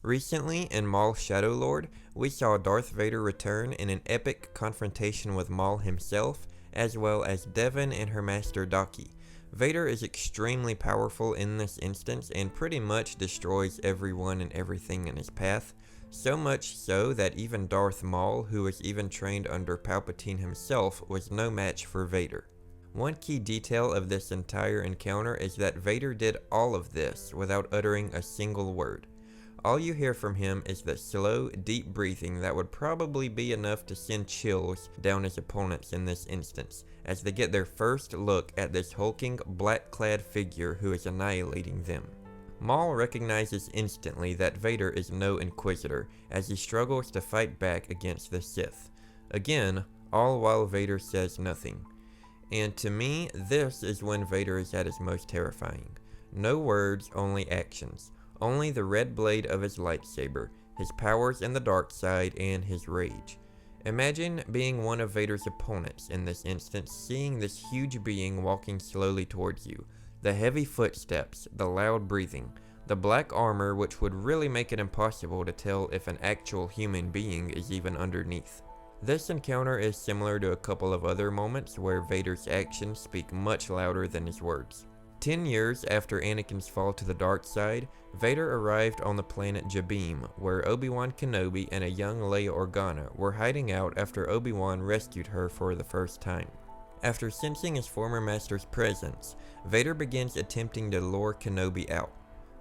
Recently, in Maul Shadow Lord, we saw Darth Vader return in an epic confrontation with Maul himself, as well as Devon and her master Daki. Vader is extremely powerful in this instance and pretty much destroys everyone and everything in his path, so much so that even Darth Maul, who was even trained under Palpatine himself, was no match for Vader. One key detail of this entire encounter is that Vader did all of this without uttering a single word. All you hear from him is the slow, deep breathing that would probably be enough to send chills down his opponents in this instance, as they get their first look at this hulking, black-clad figure who is annihilating them. Maul recognizes instantly that Vader is no Inquisitor, as he struggles to fight back against the Sith. Again, all while Vader says nothing. And to me, this is when Vader is at his most terrifying. No words, only actions. Only the red blade of his lightsaber, his powers in the dark side, and his rage. Imagine being one of Vader's opponents in this instance, seeing this huge being walking slowly towards you. The heavy footsteps, the loud breathing, the black armor which would really make it impossible to tell if an actual human being is even underneath. This encounter is similar to a couple of other moments where Vader's actions speak much louder than his words. 10 years after Anakin's fall to the dark side, Vader arrived on the planet Jabeam, where Obi-Wan Kenobi and a young Leia Organa were hiding out after Obi-Wan rescued her for the first time. After sensing his former master's presence, Vader begins attempting to lure Kenobi out.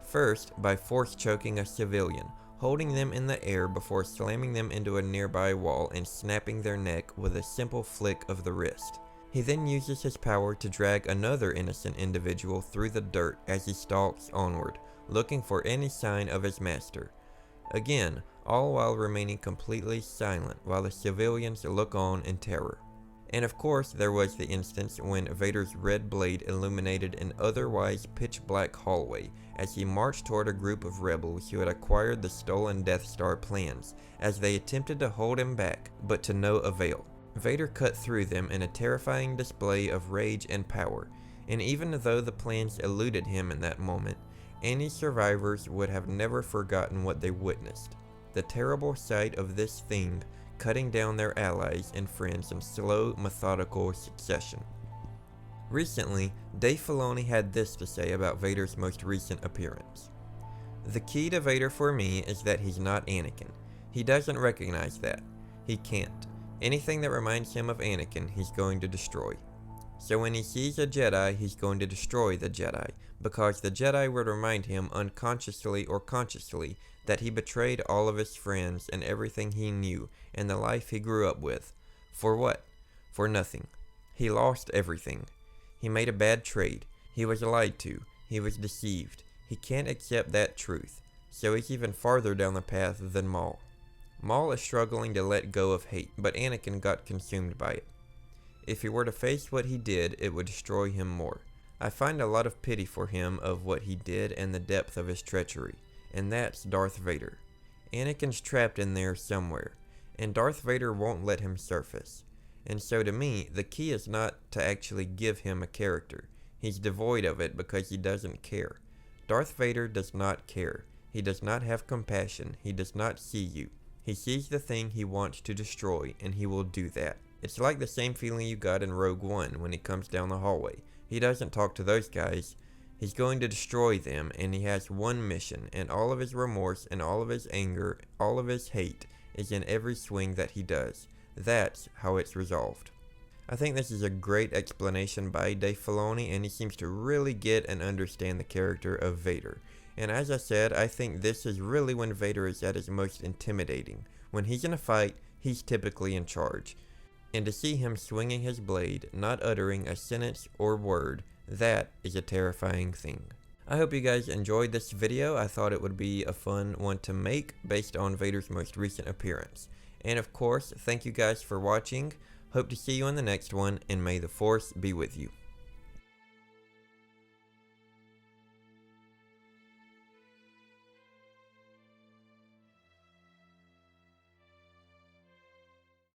First, by force choking a civilian, holding them in the air before slamming them into a nearby wall and snapping their neck with a simple flick of the wrist. He then uses his power to drag another innocent individual through the dirt as he stalks onward, looking for any sign of his master. Again, all while remaining completely silent while the civilians look on in terror. And of course, there was the instance when Vader's red blade illuminated an otherwise pitch-black hallway as he marched toward a group of rebels who had acquired the stolen Death Star plans, as they attempted to hold him back, but to no avail. Vader cut through them in a terrifying display of rage and power, and even though the plans eluded him in that moment, any survivors would have never forgotten what they witnessed. The terrible sight of this thing cutting down their allies and friends in slow, methodical succession. Recently, Dave Filoni had this to say about Vader's most recent appearance. "The key to Vader for me is that he's not Anakin. He doesn't recognize that. He can't. Anything that reminds him of Anakin, he's going to destroy. So when he sees a Jedi, he's going to destroy the Jedi, because the Jedi would remind him unconsciously or consciously that he betrayed all of his friends and everything he knew and the life he grew up with. For what? For nothing. He lost everything. He made a bad trade. He was lied to. He was deceived. He can't accept that truth. So he's even farther down the path than Maul. Maul is struggling to let go of hate, but Anakin got consumed by it. If he were to face what he did, it would destroy him more. I find a lot of pity for him of what he did and the depth of his treachery, and that's Darth Vader. Anakin's trapped in there somewhere, and Darth Vader won't let him surface. And so to me, the key is not to actually give him a character. He's devoid of it because he doesn't care. Darth Vader does not care. He does not have compassion. He does not see you. He sees the thing he wants to destroy, and he will do that. It's like the same feeling you got in Rogue One when he comes down the hallway. He doesn't talk to those guys. He's going to destroy them, and he has one mission, and all of his remorse and all of his anger, all of his hate, is in every swing that he does. That's how it's resolved. I think this is a great explanation by Dave Filoni, and he seems to really get and understand the character of Vader. And as I said, I think this is really when Vader is at his most intimidating. When he's in a fight, he's typically in charge. And to see him swinging his blade, not uttering a sentence or word, that is a terrifying thing. I hope you guys enjoyed this video. I thought it would be a fun one to make based on Vader's most recent appearance. And of course, thank you guys for watching. Hope to see you in the next one, and may the Force be with you.